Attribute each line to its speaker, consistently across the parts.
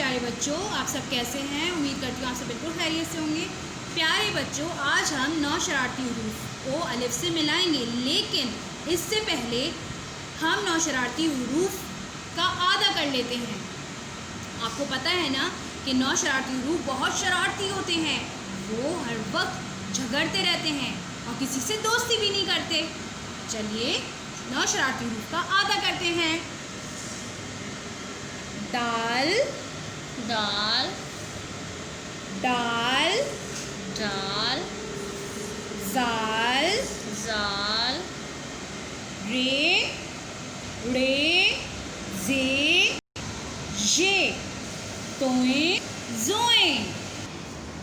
Speaker 1: प्यारे बच्चों, आप सब कैसे हैं? उम्मीद करती हूँ आप सब बिल्कुल खैरियत से होंगे। प्यारे बच्चों, आज हम 9 शरारती हरूफ को अलिफ से मिलाएंगे, लेकिन इससे पहले हम 9 शरारती हरूफ का आधा कर लेते हैं। आपको पता है ना कि 9 शरारती हरूफ बहुत शरारती होते हैं। वो हर वक्त झगड़ते रहते हैं और किसी से दोस्ती भी नहीं करते। चलिए 9 शरारती हरूफ का आधा करते हैं। दाल,
Speaker 2: दाल,
Speaker 1: दाल,
Speaker 2: दाल,
Speaker 1: जाल,
Speaker 2: जाल,
Speaker 1: रे, जे, तोएं, जोएं।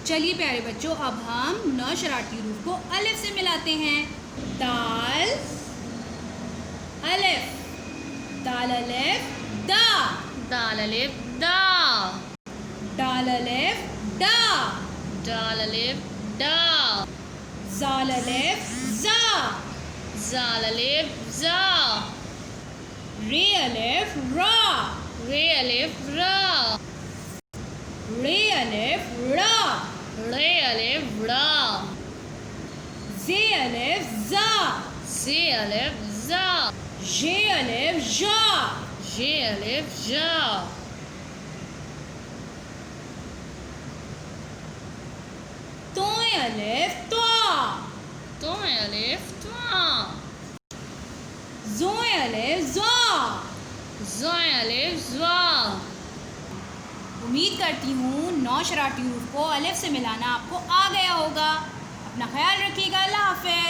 Speaker 1: चलिए प्यारे बच्चों, अब हम 9 शरारती हरूफ को अलिफ से मिलाते हैं। दाल, अलिफ, दाल अलिफ, दा,
Speaker 2: दाल अलिफ दा,
Speaker 1: दाल अलिफ डा,
Speaker 2: दाल अलिफ डा,
Speaker 1: जाल अलिफ जा,
Speaker 2: जाल अलिफ जा,
Speaker 1: रे अलिफ रा,
Speaker 2: रे अलिफ रा,
Speaker 1: रे अलिफ रा,
Speaker 2: रे अलिफ रा,
Speaker 1: जे अलिफ जा,
Speaker 2: जे अलिफ जा,
Speaker 1: जे अलिफ जा,
Speaker 2: जे अलिफ जा,
Speaker 1: तोए अलिफ त्वा,
Speaker 2: तोए अलिफ त्वा,
Speaker 1: जोए अलिफ ज़्वा।
Speaker 2: ज़ोए अलिफ ज़्वा।
Speaker 1: उम्मीद करती हूँ 9 शरारती हरूफ को अलिफ से मिलाना आपको आ गया होगा। अपना ख्याल रखिएगा। अल्लाह हाफ़िज़।